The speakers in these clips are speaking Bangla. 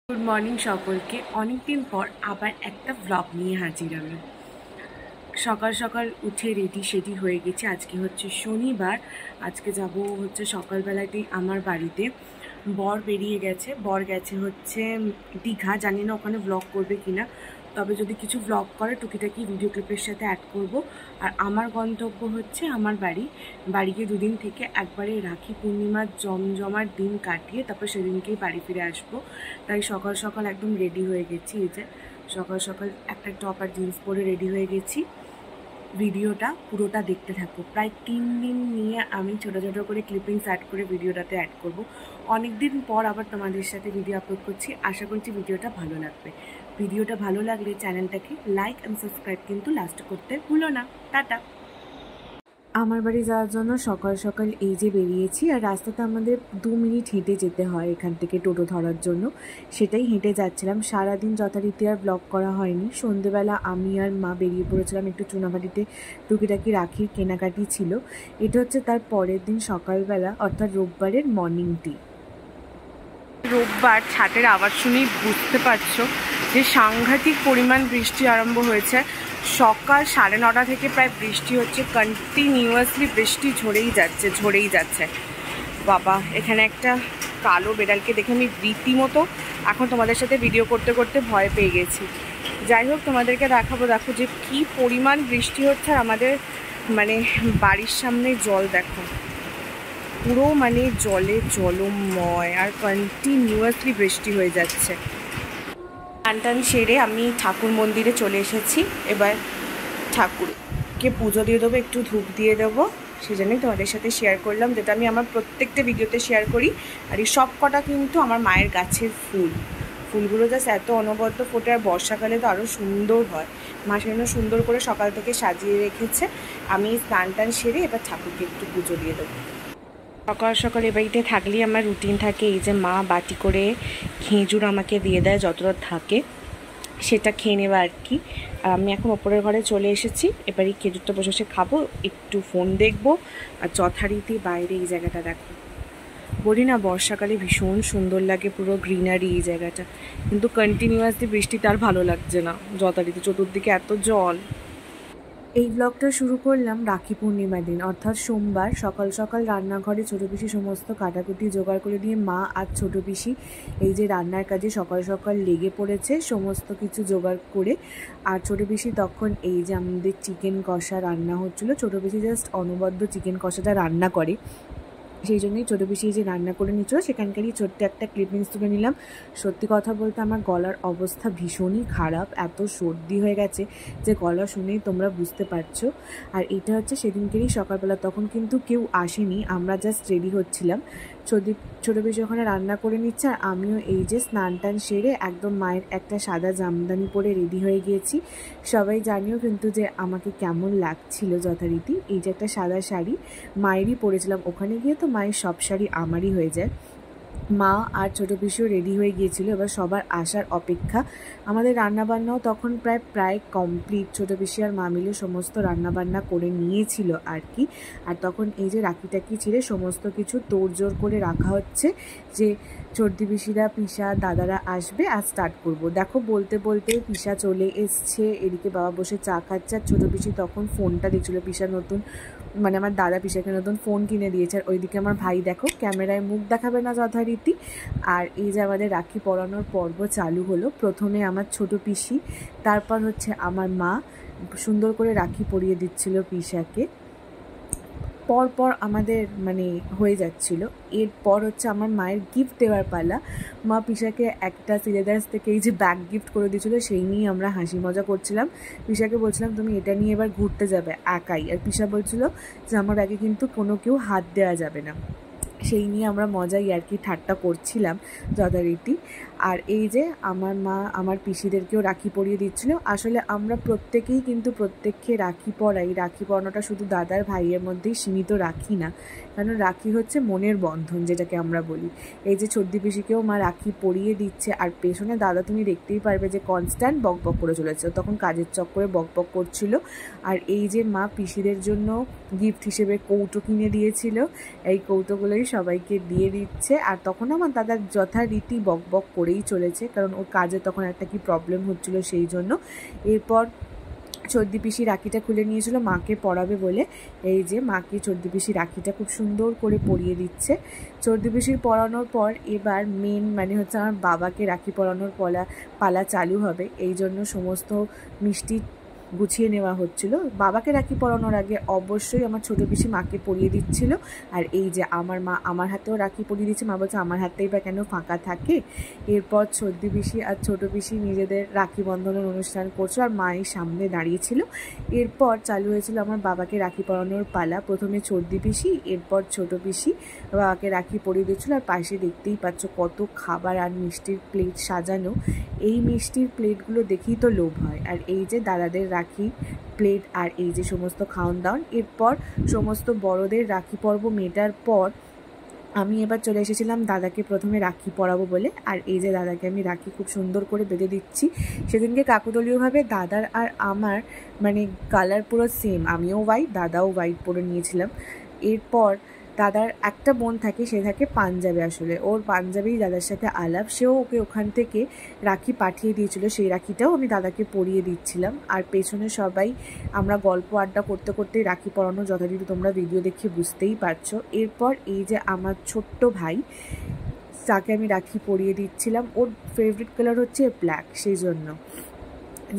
গুড মর্নিং সকলকে। অনেকদিন পর আবার একটা ব্লগ নিয়ে হাজির আমি। সকাল সকাল উঠে রেডি হয়ে গেছি। আজকে হচ্ছে শনিবার। আজকে যাব হচ্ছে সকালবেলাতেই আমার বাড়িতে। বর বেরিয়ে গেছে, বর গেছে হচ্ছে দীঘা। জানি না ওখানে ব্লগ করবে কিনা, তবে যদি কিছু ব্লগ করে টুকিটাকি ভিডিও ক্লিপের সাথে অ্যাড করব। আর আমার গন্তব্য হচ্ছে আমার বাড়িকে দুদিন থেকে একবারে রাখি পূর্ণিমার জমজমার দিন কাটিয়ে তারপর সেদিনকেই বাড়ি ফিরে আসবো। তাই সকাল সকাল একদম রেডি হয়ে গেছি। এই যে সকাল সকাল একটা টপ আর জিন্স পরে রেডি হয়ে গেছি। ভিডিওটা পুরোটা দেখতে থাকবো। প্রায় 3 দিন নিয়ে আমি ছোটো ছোটো করে ক্লিপিংস অ্যাড করে ভিডিওটাতে অ্যাড করব। অনেক দিন পর আবার তোমাদের সাথে ভিডিও আপলোড করছি। আশা করছি ভিডিওটা ভালো লাগবে। ভিডিওটা ভালো লাগলে চ্যানেলটাকে লাইক অ্যান্ড সাবস্ক্রাইব কিন্তু লাস্ট করতে ভুলো না। টাটা। আমার বাড়ি যাওয়ার জন্য সকাল সকাল এই যে বেরিয়েছি। আর রাস্তাতে আমাদের 2 মিনিট হেঁটে যেতে হয় এখান থেকে টোটো ধরার জন্য। সেটাই হেঁটে যাচ্ছিলাম। সারাদিন যথারীতি আর ব্লগ করা হয়নি। সন্ধেবেলা আমি আর মা বেরিয়ে পড়েছিলাম একটু চুনাভাটিতে। টুকিটাকি রাখির কেনাকাটি ছিল। এটা হচ্ছে তার পরের দিন সকালবেলা, অর্থাৎ রোববারের মর্নিং টি। রোববার ছাটের আওয়াজ শুনেই বুঝতে পারছো যে সাংঘাতিক পরিমাণ বৃষ্টি আরম্ভ হয়েছে। সকাল 9:30 থেকে প্রায় বৃষ্টি হচ্ছে, কন্টিনিউয়াসলি বৃষ্টি ঝরেই যাচ্ছে। বাবা, এখানে একটা কালো বেড়ালকে দেখে আমি রীতিমতো এখন তোমাদের সাথে ভিডিও করতে করতে ভয় পেয়ে গেছি। যাই হোক, তোমাদেরকে দেখাবো। দেখো যে কি পরিমাণ বৃষ্টি হচ্ছে। আর আমাদের বাড়ির সামনে জল দেখো, পুরো জলে জলময়, আর কন্টিনিউয়াসলি বৃষ্টি হয়ে যাচ্ছে। টান সেরে আমি ঠাকুর মন্দিরে চলে এসেছি। এবার ঠাকুরকে পুজো দিয়ে দেবো, একটু ধূপ দিয়ে দেবো। সেজন্যই তোমাদের সাথে শেয়ার করলাম, যেটা আমি আমার প্রত্যেকটা ভিডিওতে শেয়ার করি। আর এই সব কটা কিন্তু আমার মায়ের গাছের ফুলগুলো জাস্ট এত অনবদ্য ফোটে। আর বর্ষাকালে তো আরও সুন্দর হয়। মা সেজন্য সুন্দর করে সকাল থেকে সাজিয়ে রেখেছে। আমি টান সেরে এবার ঠাকুরকে একটু পুজো দিয়ে দেবো। সকাল সকাল এ বাড়িতে থাকলেই আমার রুটিন থাকে এই যে মা বাটি করে খেজুর আমাকে দিয়ে দেয়, যতটা থাকে সেটা খেয়ে নেবা আর কি। আর আমি এখন ওপরের ঘরে চলে এসেছি। এবার এই খেজুরটা বসে বসে খাবো, একটু ফোন দেখবো। আর যথারীতি বাইরে এই জায়গাটা দেখো, বলি না বর্ষাকালে ভীষণ সুন্দর লাগে, পুরো গ্রিনারি এই জায়গাটা। কিন্তু কন্টিনিউয়াসলি বৃষ্টিতে আর ভালো লাগছে না। যথারীতি চতুর্দিকে এত জল। এই ব্লগটা শুরু করলাম রাখি পূর্ণিমার দিন, অর্থাৎ সোমবার। সকাল সকাল রান্নাঘরে ছোটো পিসি সমস্ত কাটাকুটি জোগাড় করে দিয়ে মা আর ছোটো পিসি এই যে রান্নার কাজে সকাল সকাল লেগে পড়েছে সমস্ত কিছু জোগাড় করে। আর ছোটো পিসি তখন এই যে আমাদের চিকেন কষা রান্না হচ্ছিলো। ছোটো পিসি জাস্ট অনবদ্য চিকেন কষাটা রান্না করে, সেই জন্যই ছোটো পিসি যে রান্না করে নিচ্ছিল সেখানকারই ছোট্ট একটা ক্লিপিংস তুলে নিলাম। সত্যি কথা বলতে আমার গলার অবস্থা ভীষণই খারাপ, এত সর্দি হয়ে গেছে যে গলা শুনেই তোমরা বুঝতে পারছো। আর এটা হচ্ছে সেদিনকেরই সকালবেলা, তখন কিন্তু কেউ আসেনি, আমরা জাস্ট রেডি হচ্ছিলাম। ছোটো পিসি ওখানে রান্না করে নিচ্ছে, আর আমিও এই যে স্নান টান সেরে একদম মায়ের একটা সাদা জামদানি পরে রেডি হয়ে গিয়েছি। সবাই জানিও কিন্তু যে আমাকে কেমন লাগছিল। যথারীতি এই যে একটা সাদা শাড়ি মায়েরই পরেছিলাম। ওখানে গিয়ে তো মায়ের সব শাড়ি আমারই হয়ে যায়। মা আর ছোটো পিসিও রেডি হয়ে গিয়েছিল, এবার সবার আসার অপেক্ষা। আমাদের রান্নাবান্নাও তখন প্রায় কমপ্লিট। ছোটো পিসি আর মা মিলে সমস্ত রান্নাবান্না করে নিয়েছিল আর কি। আর তখন এই যে রাখিটাকি ছিঁড়ে সমস্ত কিছু তোড়জোড় করে রাখা হচ্ছে যে চর্দি পিসিরা পিসা দাদারা আসবে আর স্টার্ট করবো। দেখো বলতে বলতে পিসা চলে এসছে, এদিকে বাবা বসে চা খাচ্ছে। আর ছোটো পিসি তখন ফোনটা দেখছিলো। পিসা নতুন আমার দাদা পিসাকে নতুন ফোন কিনে দিয়েছে। আর ওইদিকে আমার ভাই দেখো ক্যামেরায় মুখ দেখাবে না যথারীতি। আর এই যে আমাদের রাখি পরানোর পর্ব চালু হলো। প্রথমে আমার ছোটো পিসি, তারপর হচ্ছে আমার মা সুন্দর করে রাখি পরিয়ে দিচ্ছিল পিসাকে। পরপর আমাদের হয়ে যাচ্ছিল। এরপর হচ্ছে আমার মায়ের গিফট দেওয়ার পালা। মা পিসাকে একটা সিলেদার্স থেকে এই যে ব্যাগ গিফট করে দিয়েছিলো, সেই নিয়ে আমরা হাসি মজা করছিলাম। পিসাকে বলছিলাম তুমি এটা নিয়ে এবার ঘুরতে যাবে একাই। আর পিসা বলছিল যে আমার ব্যাগে কিন্তু কেউ হাত দেওয়া যাবে না। সেই নিয়ে আমরা মজাই আর কি ঠাট্টা করছিলাম যথারীতি। আর এই যে আমার মা আমার পিসিদেরকেও রাখি পরিয়ে দিচ্ছিল। আসলে আমরা প্রত্যেকেই কিন্তু প্রত্যেককে রাখি পরাই। রাখি পরানোটা শুধু দাদার ভাইয়ের মধ্যেই সীমিত রাখি না, কারণ রাখি হচ্ছে মনের বন্ধন, যেটাকে আমরা বলি। এই যে ছোট্টি পিসিকেও মা রাখি পরিয়ে দিচ্ছে। আর পেছনে দাদা তুমি দেখতেই পারবে যে কনস্ট্যান্ট বকবক করে চলেছে, তখন কাজের চক্করে বকবক করছিল। আর এই যে মা পিসিদের জন্য গিফট হিসেবে কৌটো কিনে দিয়েছিল। এই কৌটোগুলোই সবাইকে দিয়ে দিচ্ছে। আর তখন আমার দাদা যথারীতি বকবক করেই চলেছে, কারণ ওর কাজে তখন একটা কি প্রবলেম হচ্ছিলো সেই জন্য। এরপর চর্দি পিসি রাখিটা খুলে নিয়েছিল মাকে পরাবে বলে। এই যে মাকে চর্দি পিসি রাখিটা খুব সুন্দর করে পরিয়ে দিচ্ছে। চর্দি পিসির পরানোর পর এবার মেন মানে হচ্ছে আমার বাবাকে রাখি পরানোর পালা চালু হবে। এই জন্য সমস্ত মিষ্টি গুছিয়ে নেওয়া হচ্ছিল। বাবাকে রাখি পরানোর আগে অবশ্যই আমার ছোটো পিসি মাকে পরিয়ে দিচ্ছিল। আর এই যে আমার মা আমার হাতেও রাখি পরিয়ে দিচ্ছে। মা বলছে আমার হাতেই বা কেন ফাঁকা থাকে। এরপর চর্দি পিসি আর ছোটো পিসি নিজেদের রাখি বন্ধনের অনুষ্ঠান করছিল আর মায়ের সামনে দাঁড়িয়েছিল। এরপর চালু হয়েছিল আমার বাবাকে রাখি পরানোর পালা। প্রথমে চর্দি পিসি, এরপর ছোটো পিসি বাবাকে রাখি পরিয়ে দিচ্ছিল। আর পাশে দেখতেই পাচ্ছ কত খাবার আর মিষ্টির প্লেট সাজানো। এই মিষ্টির প্লেটগুলো দেখেই তো লোভ হয়। আর এই যে দাদাদের রাখি প্লেট আর এই যে সমস্ত খাওয়ান দাওয়ান। এরপর সমস্ত বড়দের রাখি পর্ব মেটার পর আমি এবার চলে এসেছিলাম দাদাকে প্রথমে রাখি পরাবো বলে। আর এই যে দাদাকে আমি রাখি খুব সুন্দর করে বেঁধে দিচ্ছি। সেদিনকে কাকতালীয়ভাবে দাদার আর আমার মানে কালার পুরো সেম, আমিও হোয়াইট দাদাও হোয়াইট পরে নিয়েছিলাম। এরপর দাদার একটা বোন থাকে, সে থাকে পাঞ্জাবে। আসলে ওর পাঞ্জাবেই দাদার সাথে আলাপ, সেও ওকে ওখান থেকে রাখি পাঠিয়ে দিয়েছিল। সেই রাখিটাও আমি দাদাকে পরিয়ে দিচ্ছিলাম। আর পেছনে সবাই আমরা গল্প আড্ডা করতে করতে রাখি পরানো যথারীতি তোমরা ভিডিও দেখে বুঝতেই পারছো। এরপর এই যে আমার ছোট্ট ভাই, তাকে আমি রাখি পরিয়ে দিচ্ছিলাম। ওর ফেভারিট কালার হচ্ছে ব্ল্যাক, সেই জন্য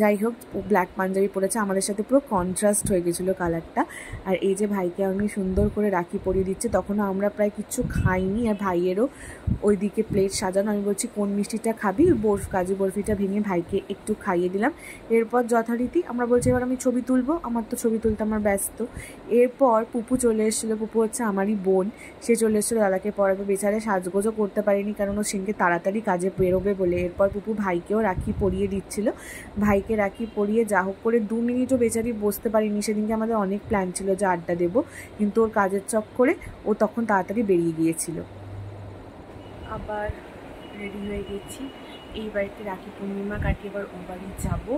যাই হোক ও ব্ল্যাক পাঞ্জাবি পরেছে, আমাদের সাথে পুরো কন্ট্রাস্ট হয়ে গেছিলো কালারটা। আর এই যে ভাইকে আমি সুন্দর করে রাখি পরিয়ে দিচ্ছি। তখনও আমরা প্রায় কিচ্ছু খাইনি, আর ভাইয়েরও ওইদিকে প্লেট সাজানো। আমি বলছি কোন মিষ্টিটা খাবি, কাজু বরফিটা ভেঙে ভাইকে একটু খাইয়ে দিলাম। এরপর যথারীতি আমরা বলছি এবার আমি ছবি তুলবো, আমার তো ছবি তুলতে আমার ব্যস্ত। এরপর পুপু চলে এসেছিলো, পুপু হচ্ছে আমারই বোন, সে চলে এসেছিলো দাদাকে পরাবে। বেচারে সাজগোজও করতে পারিনি কারণ ও সেদিনকে তাড়াতাড়ি কাজে বেরোবে বলে। এরপর পুপু ভাইকেও রাখি পরিয়ে দিচ্ছিলো। ভাইকে রাখি পরিয়ে যা হোক করে 2 মিনিটও বেচারি বসতে পারিনি। সেদিনকে আমাদের অনেক প্ল্যান ছিল যে আড্ডা দেবো, কিন্তু ওর কাজের চক্করে ও তখন তাড়াতাড়ি বেরিয়ে গিয়েছিল। আবার রেডি হয়ে গেছি, এই বাড়িতে রাখি পূর্ণিমা কাটিয়ে এবার ও বাড়ি যাবো।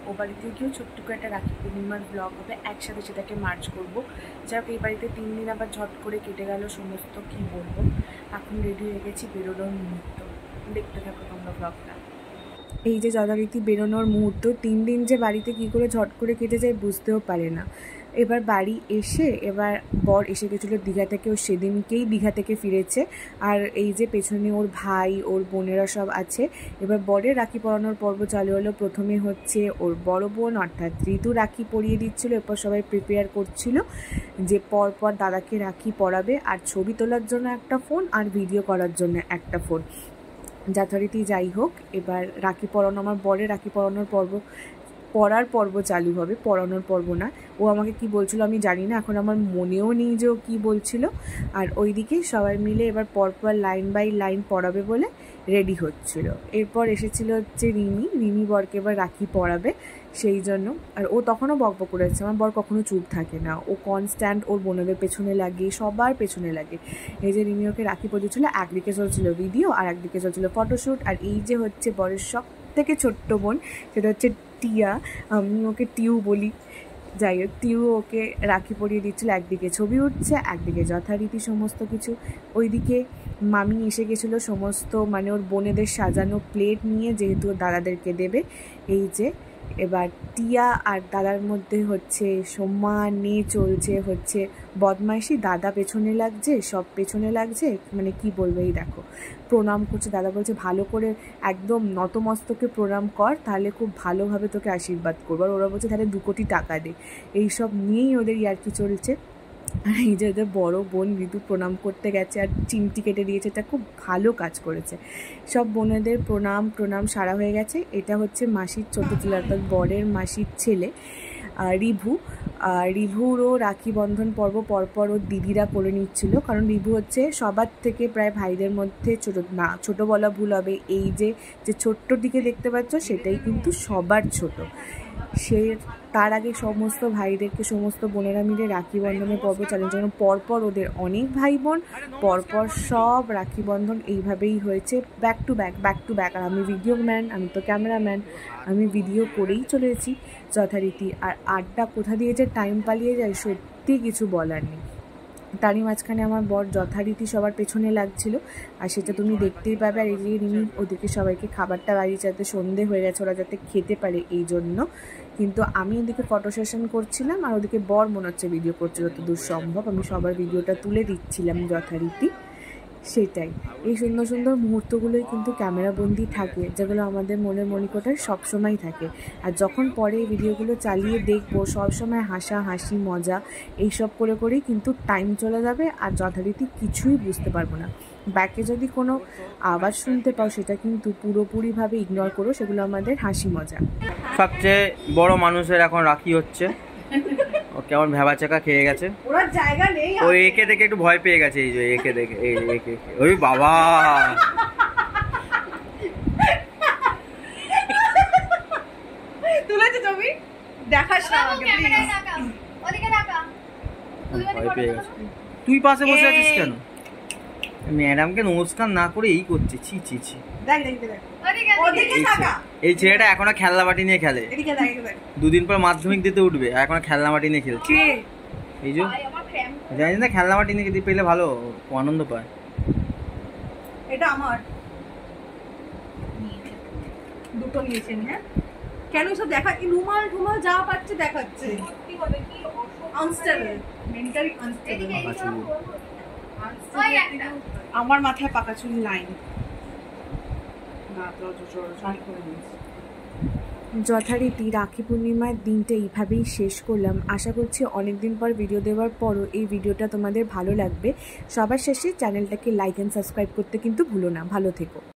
ও বাড়িতে গিয়েও ছোট্ট করে একটা রাখি পূর্ণিমার ব্লগ হবে, একসাথে সেটাকে মার্চ করবো। যাই হোক এই বাড়িতে 3 দিন আবার ঝট করে কেটে গেল সমস্ত, কি বলবো। এখন রেডি হয়ে গেছি বেরোনোর মুহূর্ত, দেখতে থাকো তোমরা ব্লগটা। এই যে যথারীতি বেরোনোর মুহূর্ত, 3 দিন যে বাড়িতে কি করে ঝট করে কেটে যায় বুঝতেও পারে না। এবার বাড়ি এসে এবার বর এসে গেছিলো দীঘা থেকে, ও সেদিনকেই দীঘা থেকে ফিরেছে। আর এই যে পেছনে ওর ভাই ওর বোনেরা সব আছে। এবার বরের রাখি পরানোর পর্ব চালু হলো। প্রথমে হচ্ছে ওর বড় বোন অর্থাৎ ঋতু রাখি পরিয়ে দিচ্ছিল। এরপর সবাই প্রিপেয়ার করছিল যে পরপর দাদাকে রাখি পরাবে। আর ছবি তোলার জন্য একটা ফোন আর ভিডিও করার জন্য একটা ফোন, যথারীতি। যাই হোক এবার রাখি পরানো, আমার বরের রাখি পরানোর পর্ব চালু হবে, পরানোর পর্ব না। ও আমাকে কি বলছিল আমি জানি না, এখন আমার মনেও নেই যে ও কী বলছিল। আর ওইদিকে সবাই মিলে এবার পরপর লাইন বাই লাইন পরাবে বলে রেডি হচ্ছিল। এরপর এসেছিল হচ্ছে রিমি বরকে এবার রাখি পরাবে সেই জন্য। আর ও তখনও বকবক করেছে, আমার বর কখনো চুপ থাকে না, ও কনস্ট্যান্ট ওর বোনদের পেছনে লাগে, সবার পেছনে লাগে। এই যে রিমি ওকে রাখি পরিয়েছিল, একদিকে চলছিল ভিডিও আর একদিকে চলছিল ফটোশ্যুট। আর এই যে হচ্ছে বরের সব থেকে ছোট্ট বোন, সেটা হচ্ছে টিয়া, আমি ওকে টিউ বলি। যাই হোক টিউ ওকে রাখি পরিয়ে দিচ্ছিলো, একদিকে ছবি উঠছে একদিকে যথারীতি সমস্ত কিছু। ওইদিকে মামি এসে গেছিলো সমস্ত মানে ওর বোনেদের সাজানো প্লেট নিয়ে, যেহেতু দাদাদেরকে দেবে। এই যে এবার টিয়া আর দাদার মধ্যে হচ্ছে সমানে চলছে হচ্ছে বদমাইশি। দাদা পেছনে লাগছে, সব পেছনে লাগছে, মানে কি বলবো। এই দেখো প্রণাম করছে, দাদা বলছে ভালো করে একদম নতমস্তকে প্রণাম কর, তাহলে খুব ভালোভাবে তোকে আশীর্বাদ করবো। আর ওরা বলছে তাহলে 2 কোটি টাকা দে। এইসব নিয়েই ওদের ইয়ার্কি চলছে। আর এই যে ওদের বড়ো বোন ঋতু প্রণাম করতে গেছে আর চিমটি কেটে দিয়েছে, এটা খুব ভালো কাজ করেছে। সব বোনেদের প্রণাম সারা হয়ে গেছে। এটা হচ্ছে মাসির ছোটো ছেলে অর্থাৎ বরের মাসির ছেলে রিভু। রিভুরও রাখি বন্ধন পর্ব পরপর ওর দিদিরা করে নিচ্ছিল, কারণ রিভু হচ্ছে সবার থেকে প্রায় ভাইদের মধ্যে ছোটো বলা ভুল হবে। এই যে ছোট্ট দিকে দেখতে পাচ্ছ সেটাই কিন্তু সবার ছোট। সে তার আগে সমস্ত ভাইদেরকে সমস্ত বোনেরা মিলে রাখি বন্ধনের পর্ব চালিয়ে, যেমন পরপর ওদের অনেক ভাই বোন পরপর সব রাখি বন্ধন এইভাবেই হয়েছে, ব্যাক টু ব্যাক। আর আমি ভিডিও ম্যান, আমি তো ক্যামেরাম্যান, আমি ভিডিও করেই চলেছি যথারীতি। আর আড্ডা কোথা দিয়ে যে টাইম পালিয়ে যায় সত্যি কিছু বলার নেই। তারই মাঝখানে আমার বর যথারীতি সবার পেছনে লাগছিল, আর সেটা তুমি দেখতেই পাবে। আর এই যে রিমি ওদেরকে সবাইকে খাবারটা বাড়ি যাতে সন্ধে হয়ে গেছে, ওরা যাতে খেতে পারে এই জন্য। কিন্তু আমি ওদিকে ফটো সেশন করছিলাম, আর ওদিকে বর মনে হচ্ছে ভিডিও করছে যতদূর সম্ভব। আমি সবার ভিডিওটা তুলে দিচ্ছিলাম যথারীতি। সেটাই, এই সুন্দর সুন্দর মুহূর্তগুলোই কিন্তু ক্যামেরাবন্দি থাকে, যেগুলো আমাদের মনের মনিকোঠায় সবসময় থাকে। আর যখন পরে এই ভিডিওগুলো চালিয়ে দেখবো, সবসময় হাসি মজা এইসব করে করেই কিন্তু টাইম চলে যাবে, আর যথারীতি কিছুই বুঝতে পারবো না। ব্যাকে যদি কোনো আওয়াজ শুনতে পাও, সেটা কিন্তু পুরোপুরিভাবে ইগনোর করো, সেগুলো আমাদের হাসি মজা। সবচেয়ে বড় মানুষের এখন রাখি হচ্ছে, ও কেমন ভেবাচাকা খেয়ে গেছে, ওর জায়গা নেই, ও একে দেখে একটু ভয় পেয়ে গেছে। এই যে একে দেখে, এই একে, ওই বাবা তুলেছে তুমি দেখাস না আমাকে প্লিজ। ভয় পেয়ে গেছে। তুই পাশে বসে আছিস কেন? ম্যাডামকে নমস্কার না করে এই করছে, ছি ছি ছি। এই ছেলেটা এখনো খেলনা বাটি নিয়ে খেলে, দুদিন পর মাধ্যমিক দিতে উঠবে, আর এখনো খেলনা বাটি নিয়ে খেলছে। এই যে জানিস না, খেলনা বাটি নিয়ে পেলে ভালো আনন্দ পায়। এটা আমার দুটো নিয়েছেন। হ্যাঁ, কেন সব দেখা, রুমাল রুমাল যা পাচ্ছে দেখাচ্ছে। Unstable, mentally unstable. আমার মাথায় পাকা চুল লাইন। যথারীতি রাখি পূর্ণিমার দিনটা এইভাবেই শেষ করলাম। আশা করছি অনেকদিন পর ভিডিও দেওয়ার পরও এই ভিডিওটা তোমাদের ভালো লাগবে। সবার শেষে চ্যানেলটাকে লাইক অ্যান্ড সাবস্ক্রাইব করতে কিন্তু ভুলো না। ভালো থেকো।